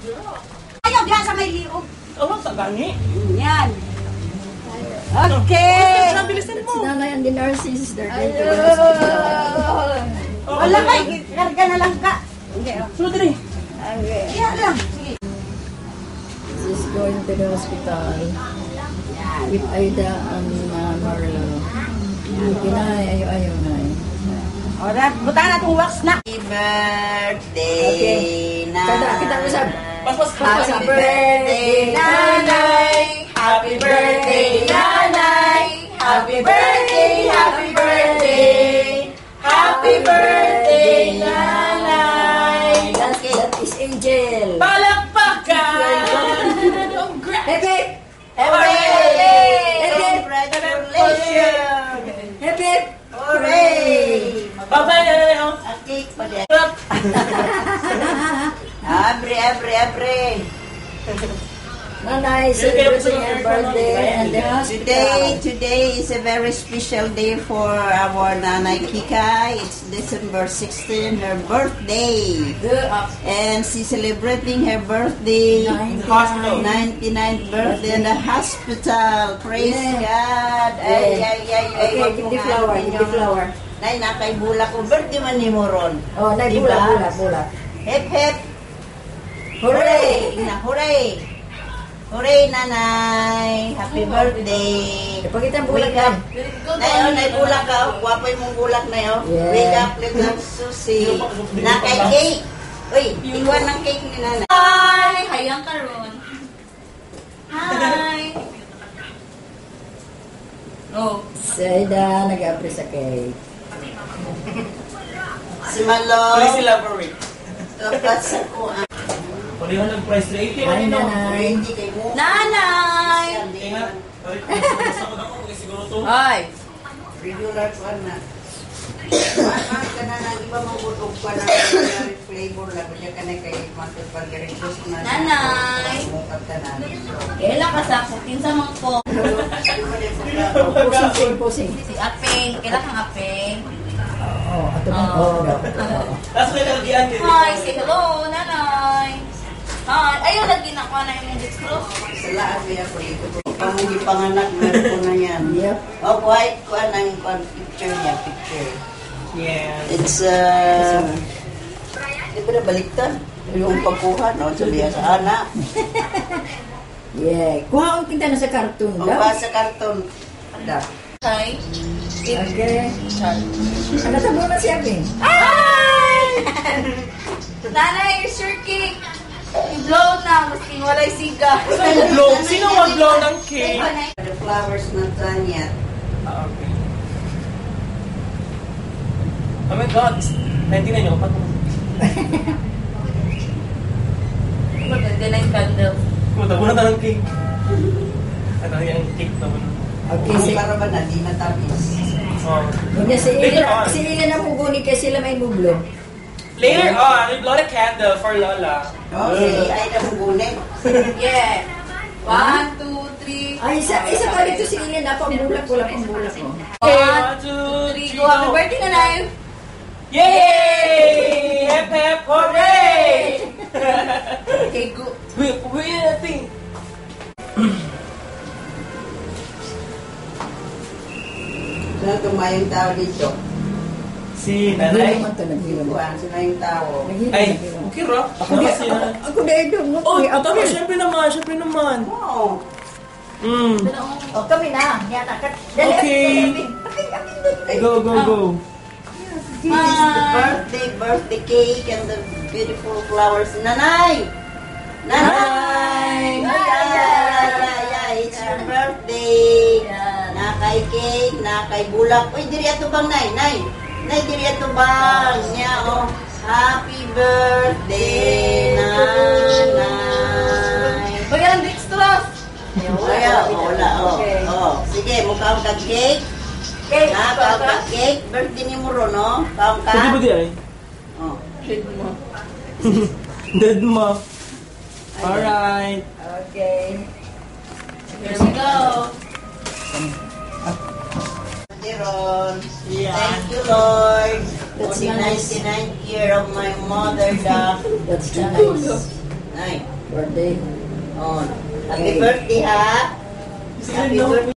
Ayaw diyan sa may liog. Oh, sa gani. Yan. Okay. Bilisan mo. Nanay and the nurses, they're going to the hospital. Wala kay, karga na lang ka. Sunod din. Yan lang. She's going to the hospital with Aida and Marlo. Kinay, ayaw na. Ora, buta na itong wax na. Happy birthday, Nanay. Kita mo sab. Happy birthday, Nanay. Happy birthday, Nanay. Happy birthday, happy birthday. Happy birthday, Nanay. That is Angel. Palakpakan! Happy! Hooray! Congratulations! Happy! Hooray! Bye-bye, Nanay. A cake pa din. Abre. Nanay, celebrating her birthday and the hospital. Today is a very special day for our Nanay Kika. It's December 16, her birthday. And she's celebrating her birthday, 99th birthday in the hospital. Praise God. Okay, give the flower. Nay, nakay bulak ko. Birthday man ni Moron. Oh, nay, bulak. Hep, hep. Hooray! Hooray! Hooray, Nanay! Happy birthday! Ipakita ang bulak Wake up! Nay, bulak ka. Wapoy mong bulak na yun. Yeah. Wake up, little Susie. Nakay cake. Uy, iwan ng cake ni Nanay. Hi! Hayang karon. Hi! Oh. Si Aida, nag-apre sa cake. Si Malo. Please elaborate. Dapat sa kuha. Palihan ng price rate. Hi, Nanay. Ready kay mo. Nanay! Ingat. Masakot ako kasi siguro to. Hi! Regular pa na. Mahal ka na ng iba mong butog pa na flavor lang. Kaya ka na kay Master Pagaritos na. Nanay! Mukat ka na. Kailan ka sa kutin sa mangko? Pusing. Si Apeng. Kailan kang Apeng? Oh, ato na. Oh, Tapos may nalagyan din. Hi! Say hello, Nanay! Hi! Ayun, lagi na ko na yung disclose. Salaan mo yan po dito. Pamugi panganak, meron ko na yan. Yep. Oh, white ko ang picture niya, picture. Yeah. It's, di ba na baliktad? Yung pagkuha, no? Sabihan sa anak. Yeah. Kuha ang tinta na sa cartoon O daw. ba sa karton? Ada. Hi! Okay. Ano tabo na siya, Ben? Hi! Nanay, your sure cake! I-blow na, maski walay siga. Sino mag-blow ng cake? The flowers na tanya. Okay. Oh my God. 99 nyo. Maganda na yung candle. Tabo na tayo ng cake. Ano yung cake tabo na. Okay, Kung para ba na, di natapis. Oh. Hindi, Later on. si Ila na muguni kaya sila may bublo. Later on, we blow the candle for Lola. Okay, ay na mugunit. Yeah. 1, 2, 3. Ay, isa pa dito si Ila na pambulak ko. 1, 2, 3. Go, happy birthday, Nanay! Yay! Hep hep hooray! Okay, go. Wait, I think. Sino tumayong tao dito? Si Nanay. Nanay. Naman ito, naghiram. Kuhaan, sino yung tao? Ay, okay ro. Ako na ito. Oh, tama, syempre naman. Oo. O, kami na. Yan, Okay. Go. This is the birthday cake and the beautiful flowers. Nanay! Nanay! Yeah, it's your birthday. Nakay cake, nakay bulak. Uy, diri ato bang, Nay? Nay, diri ato bang? Nya, oh. Happy birthday, Nanay. Pagyan, dextrose! Wala. Oh. Sige, mukha kang cake. Okay, Kaong ka cake. Birthday ni mo ron, no? Kaong ka. Pwede ba di ay? Oh. Dead mo. Alright. Okay. here we go. Ron. Yeah. Thank you, Lord. That's For the nice. 99th year of my mother, That's nice. Nay. Birthday. Oh, happy birthday, ha? Happy birthday.